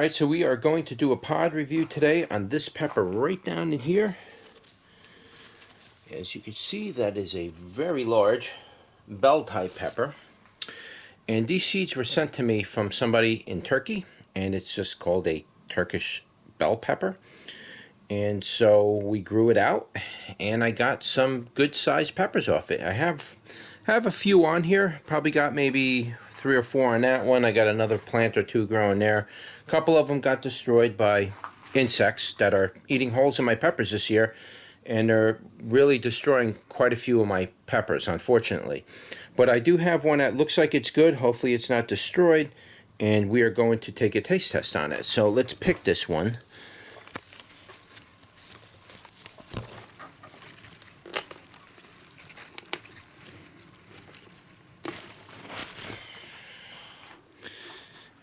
Alright, so we are going to do a pod review today on this pepper right down in here. As you can see, that is a very large bell type pepper. And these seeds were sent to me from somebody in Turkey, and it's just called a Turkish bell pepper. And so we grew it out, and I got some good sized peppers off it. I have a few on here, probably got maybe 3 or 4 on that one. I got another plant or 2 growing there. A couple of them got destroyed by insects that are eating holes in my peppers this year, and they're really destroying quite a few of my peppers, unfortunately. But I do have one that looks like it's good. Hopefully it's not destroyed, and we are going to take a taste test on it. So let's pick this one.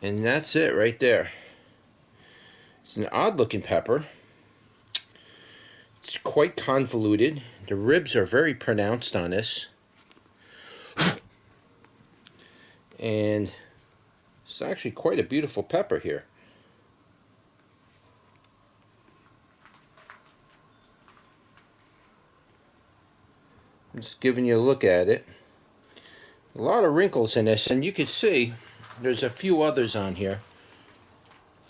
And that's it right there. It's an odd looking pepper. It's quite convoluted. The ribs are very pronounced on this. And it's actually quite a beautiful pepper here. I'm just giving you a look at it. A lot of wrinkles in this, and you can see there's a few others on here.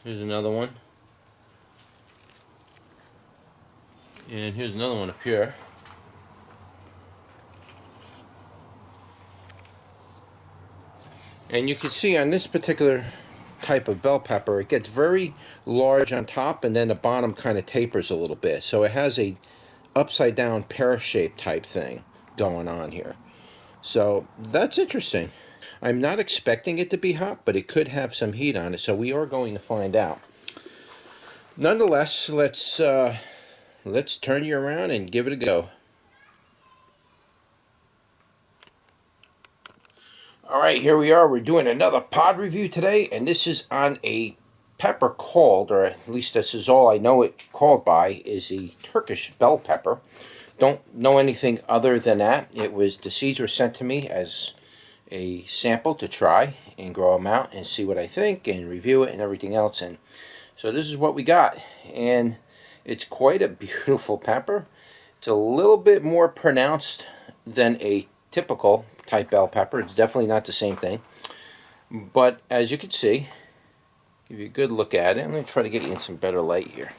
Here's another one. And here's another one up here. And you can see on this particular type of bell pepper, it gets very large on top, and then the bottom kind of tapers a little bit. So it has a upside down pear-shaped type thing going on here. So that's interesting. I'm not expecting it to be hot, but it could have some heat on it, so we are going to find out. Nonetheless, let's turn you around and give it a go. Alright, here we are. We're doing another pod review today, and this is on a pepper called, or at least this is all I know it called by, is the Turkish bell pepper. Don't know anything other than that. The seeds were sent to me as a sample to try and grow them out and see what I think and review it and everything else. And so this is what we got, and it's quite a beautiful pepper. It's a little bit more pronounced than a typical type bell pepper. It's definitely not the same thing, but as you can see, give you a good look at it. I'm going to try to get you in some better light here.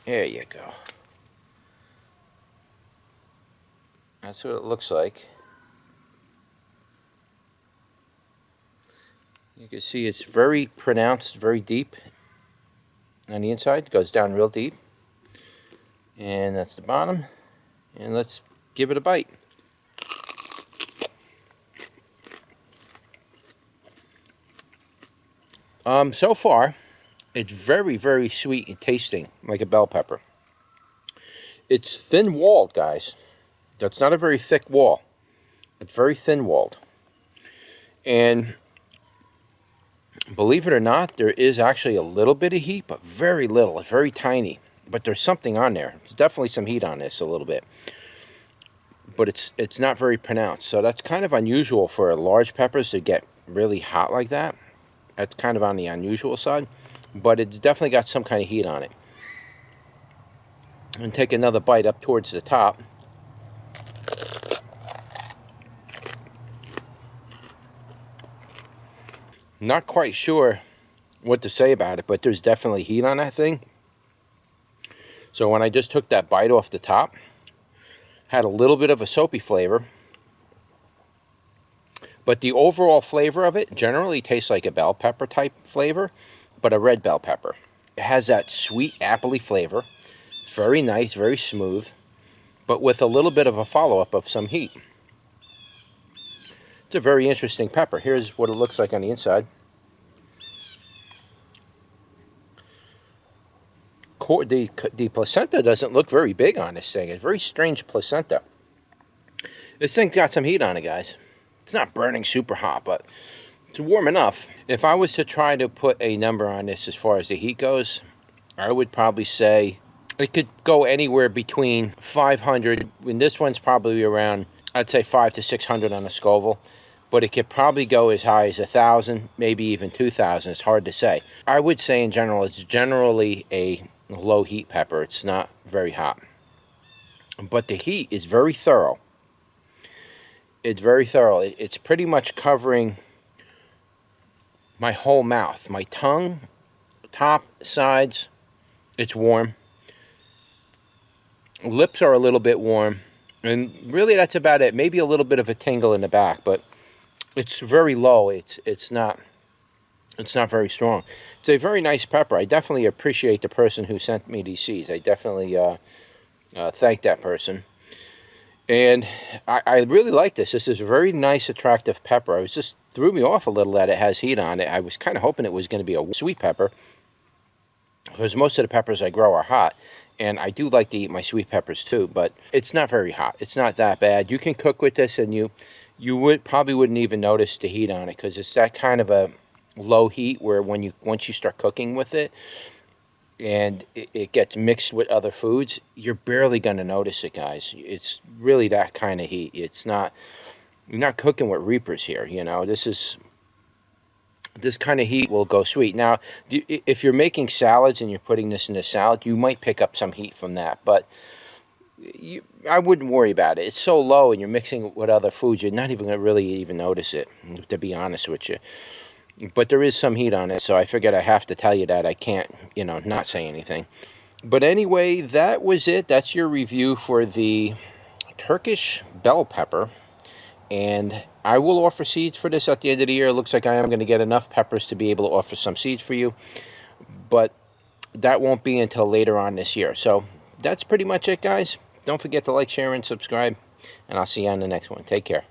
There you go. That's what it looks like. You can see it's very pronounced, very deep on the inside. It goes down real deep. And that's the bottom. And let's give it a bite. So far, it's very, very sweet and tasting like a bell pepper. It's thin-walled, guys. That's not a very thick wall. It's very thin-walled. And believe it or not, there is actually a little bit of heat, but very little. It's very tiny. But there's something on there. There's definitely some heat on this a little bit. But it's not very pronounced. So that's kind of unusual for large peppers to get really hot like that. That's kind of on the unusual side. But it's definitely got some kind of heat on it. And take another bite up towards the top. Not quite sure what to say about it, but there's definitely heat on that thing. So when I just took that bite off the top, had a little bit of a soapy flavor, but the overall flavor of it generally tastes like a bell pepper type flavor, but a red bell pepper. It has that sweet appley flavor. It's very nice, very smooth, but with a little bit of a follow-up of some heat. It's a very interesting pepper. Here's what it looks like on the inside. The placenta doesn't look very big on this thing. It's a very strange placenta. This thing's got some heat on it, guys. It's not burning super hot, but it's warm enough. If I was to try to put a number on this as far as the heat goes, I would probably say it could go anywhere between 500, and this one's probably around, I'd say 500 to 600 on a Scoville. but it could probably go as high as 1,000, maybe even 2,000. It's hard to say. I would say in general, it's generally a low heat pepper. It's not very hot. But the heat is very thorough. It's very thorough. It's pretty much covering my whole mouth. My tongue, top, sides, it's warm. Lips are a little bit warm. And really that's about it. Maybe a little bit of a tingle in the back, but it's very low. It's not very strong. It's a very nice pepper. I definitely appreciate the person who sent me these seeds. I definitely thank that person. And I really like this. This is a very nice, attractive pepper. It just threw me off a little that it has heat on it. I was kind of hoping it was going to be a sweet pepper, because most of the peppers I grow are hot. And I do like to eat my sweet peppers too, but it's not very hot. It's not that bad. You can cook with this, and you probably wouldn't even notice the heat on it, because it's that kind of a low heat where once you start cooking with it, and it gets mixed with other foods, you're barely going to notice it, guys. It's really that kind of heat. You're not cooking with reapers here, you know. This kind of heat will go sweet. Now, if you're making salads and you're putting this in a salad, you might pick up some heat from that, but I wouldn't worry about it. It's so low, and you're mixing it with other foods, you're not even going to really even notice it, to be honest with you. But there is some heat on it, so I figured I have to tell you that. I can't, not say anything. But anyway, that was it. That's your review for the Turkish bell pepper. And I will offer seeds for this at the end of the year. It looks like I am going to get enough peppers to be able to offer some seeds for you. But that won't be until later on this year. So that's pretty much it, guys. Don't forget to like, share, and subscribe. And I'll see you on the next one. Take care.